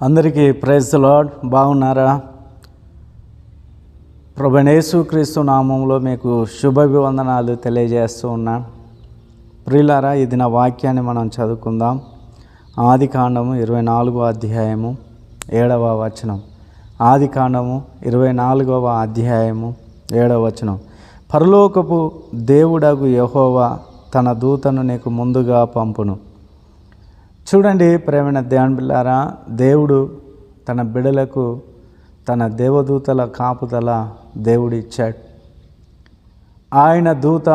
అందరికీ praise the lord. బాగున్నారా? ప్రభువైన యేసుక్రీస్తు నామంలో మీకు శుభాభివందనాలు తెలియజేస్తూ ఉన్నాను. ప్రియులారా, ఇది నా వాక్యాన్ని మనం చదువుకుందాం. ఆదికాండము 24వ అధ్యాయము 7వ వచనం. ఆదికాండము 24వ అధ్యాయము 7వ వచనం. పరలోకపు దేవుడగు యెహోవా తన దూతను నీకు ముందుగా పంపును. చూడండి ప్రేమైన దేవుని బిడ్డలారా, దేవుడు తన బిడ్డలకు తన దేవదూతల కాపుదల దేవుడు ఇచ్చాడు. ఆయన దూత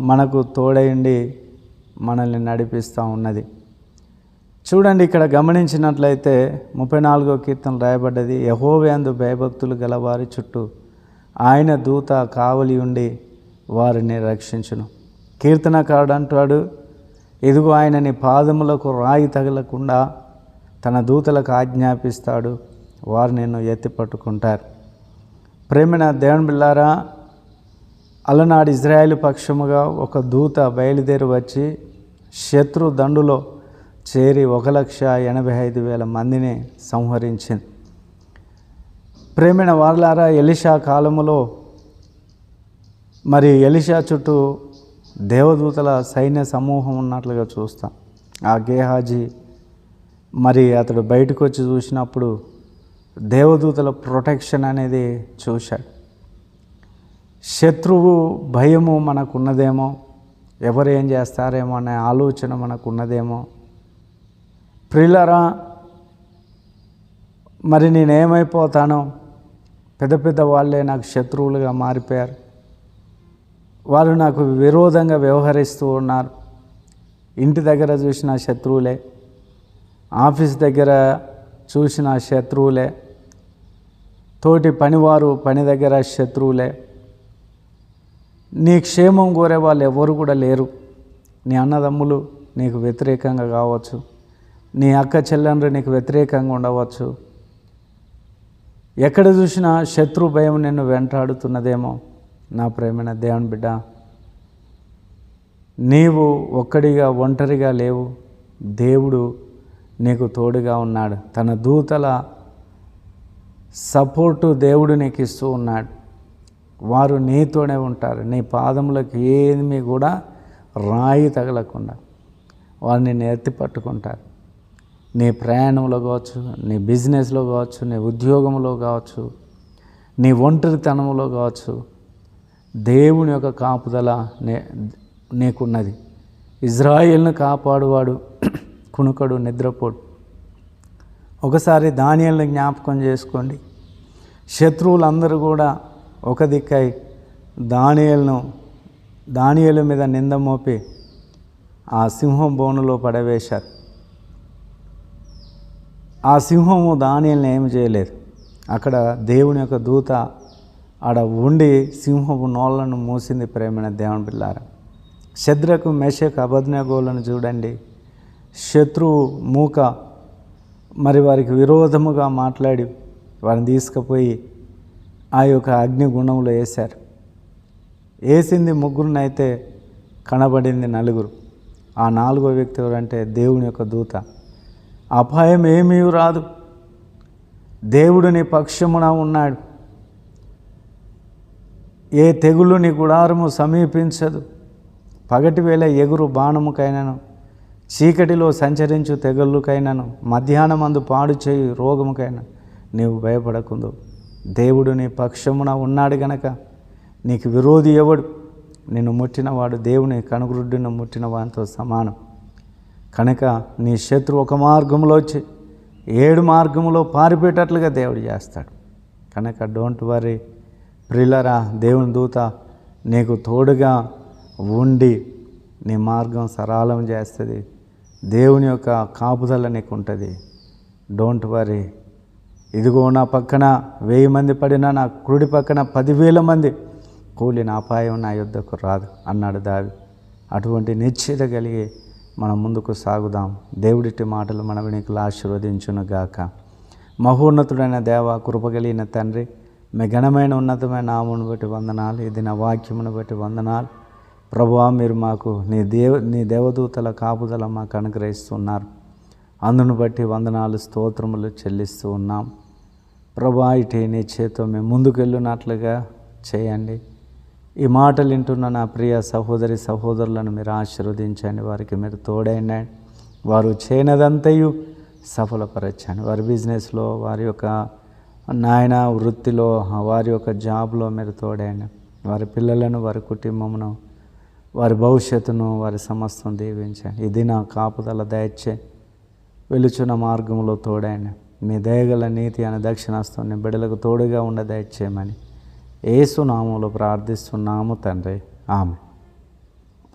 మనకు తోడైండి మనల్ని నడిపిస్తూ ఉన్నది. చూడండి, ఇక్కడ గమనించినట్లయితే 34వ కీర్తన రాయబడ్డది, యెహోవాయందు భయభక్తులు గలవారి చుట్టూ ఆయన దూత కావలి ఉండి వారిని రక్షించును. కీర్తనకారుడు అంటాడు, ఇదిగో ఆయన నీ పాదములకు రాయి తగలకుండా తన దూతలకు ఆజ్ఞాపిస్తాడు, వారు నిన్ను ఎత్తి పట్టుకుంటారు. ప్రేమైన దేవుని బిడ్డలారా, అలనాడు ఇజ్రాయేలు పక్షముగా ఒక దూత బయలుదేరి వచ్చి శత్రు దండులో చేరి 1,85,000 మందిని సంహరించింది. ప్రేమైన వారలారా, ఎలీషా కాలములో మరి ఎలీషా చుట్టూ దేవదూతల సైన్య సమూహం ఉన్నట్లుగా చూస్తాం. ఆ గేహాజీ మరి అతడు బయటకు వచ్చి చూసినప్పుడు దేవదూతల ప్రొటెక్షన్ అనేది చూశాడు. శత్రువు భయము మనకున్నదేమో, ఎవరు ఏం చేస్తారేమో అనే ఆలోచన మనకున్నదేమో. ప్రియులారా, మరి నేనేమైపోతానో, పెద్ద పెద్ద వాళ్ళే నాకు శత్రువులుగా మారిపోయారు, వారు నాకు విరోధంగా వ్యవహరిస్తూ ఉన్నారు. ఇంటి దగ్గర చూసిన శత్రువులే, ఆఫీస్ దగ్గర చూసిన శత్రువులే, తోటి పనివారు పని దగ్గర శత్రువులే. నీ క్షేమం కోరే వాళ్ళు ఎవరు కూడా లేరు. నీ అన్నదమ్ములు నీకు వ్యతిరేకంగా కావచ్చు, నీ అక్క చెల్లెండ్రు నీకు వ్యతిరేకంగా ఉండవచ్చు. ఎక్కడ చూసినా శత్రు భయం నిన్ను వెంటాడుతున్నదేమో. నా ప్రేమైన దేవుని బిడ్డ, నీవు ఒంటరిగా లేవు. దేవుడు నీకు తోడుగా ఉన్నాడు. తన దూతల సపోర్టు దేవుడు నీకు ఇస్తూ ఉన్నాడు. వారు నీతోనే ఉంటారు. నీ పాదములకు ఏమీ కూడా రాయి తగలకుండా వారు నిన్ను ఎత్తి పట్టుకుంటారు. నీ ప్రయాణంలో కావచ్చు, నీ బిజినెస్లో కావచ్చు, నీ ఉద్యోగంలో కావచ్చు, నీ ఒంటరితనంలో కావచ్చు, దేవుని యొక్క కాపుదల నీకున్నది. ఇజ్రాయేలును కాపాడువాడు కునుకడు, నిద్రపోడు. ఒకసారి దానియేలును జ్ఞాపకం చేసుకోండి. శత్రువులందరూ కూడా ఒక దిక్కై దానియేలు మీద నింద మోపి ఆ సింహం బోనులో పడవేశారు. ఆ సింహము దానియేలును ఏమి చేయలేదు. అక్కడ దేవుని యొక్క దూత ఆడ ఉండి సింహపు నోళ్లను మూసింది. ప్రేమైన దేవుని బిడ్డలారా, శద్రకు మెషకు అబేద్నెగోలను చూడండి. శత్రువు మూక మరి వారికి విరోధముగా మాట్లాడి వారిని తీసుకుపోయి ఆ యొక్క అగ్నిగుండంలో వేశారు. వేసింది 3 కనబడింది 4. ఆ 4వ వ్యక్తి ఎవరంటే దేవుని యొక్క దూత. అపాయం ఏమీ రాదు, దేవుడు నీ పక్షమున ఉన్నాడు. ఏ తెగులు నీ గుడారము సమీపించదు. పగటి వేళ ఎగురు బాణముకైనను, చీకటిలో సంచరించు తెగుళ్ళకైనను, మధ్యాహ్నమందు పాడు చేయు రోగముకైనా నీవు భయపడకుందు. దేవుడు నీ పక్షమున ఉన్నాడు గనక నీకు విరోధి ఎవడు? నిన్ను ముట్టినవాడు దేవుని కనుగురుడ్డును ముట్టిన వానితో సమానం. కనుక నీ శత్రువు ఒక మార్గంలో వచ్చి 7 మార్గంలో పారిపోయేటట్లుగా దేవుడు చేస్తాడు. కనుక డోంట్ వరీ ప్రియులారా, దేవుని దూత నీకు తోడుగా ఉండి నీ మార్గం సరళం చేస్తుంది. దేవుని యొక్క కాపుదల నీకు ఉంటుంది. Don't worry. ఇదిగో నా పక్కన 1000 మంది పడినా నా కుడి పక్కన 10,000 మంది కూలిన అపాయం నా యుద్ధకు రాదు అన్నాడు దావీదు. అటువంటి నిశ్చయత కలిగి మనం ముందుకు సాగుదాం. దేవుడిటి మాటలు మన వినికిలా ఆశీర్వదించునుగాక. మహోన్నతుడైన దేవ, కృపగలిగిన తండ్రి, మీ ఘనమైన ఉన్నతమైన నామమును బట్టి వందనాలు. ఇది నా వాక్యమును బట్టి వందనాలు. ప్రభువా, మీరు మాకు నీ దేవదూతల కాపుదల మాకు అనుగ్రహిస్తున్నారు. అందును బట్టి వందనాలు స్తోత్రములు చెల్లిస్తూ ఉన్నాం. ప్రభా, ఇటు నీ చేతో మేము ముందుకెళ్ళినట్లుగా చేయండి. ఈ మాటలు వింటున్న నా ప్రియ సహోదరి సహోదరులను మీరు ఆశీర్వదించండి. వారికి మీరు తోడైండి. వారు చేయనదంతయు సఫలపరచండి. వారి బిజినెస్లో, వారి యొక్క నాయన వృత్తిలో, వారి యొక్క జాబ్లో మీరు తోడైండి. వారి పిల్లలను, వారి కుటుంబమును, వారి భవిష్యత్తును, వారి సమస్తం దీవించండి. ఇది నా కాపుదల దయచే వెలుచున్న మార్గంలో తోడైండి. మీ దయగల నీతి అనే దక్షిణాస్తాన్ని బిడ్డలకు తోడుగా ఉండ దయచేయమని యేసు నామములో ప్రార్థిస్తున్నాము తండ్రి. ఆమెన్.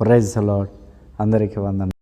Praise the lord. అందరికీ వందనాలు.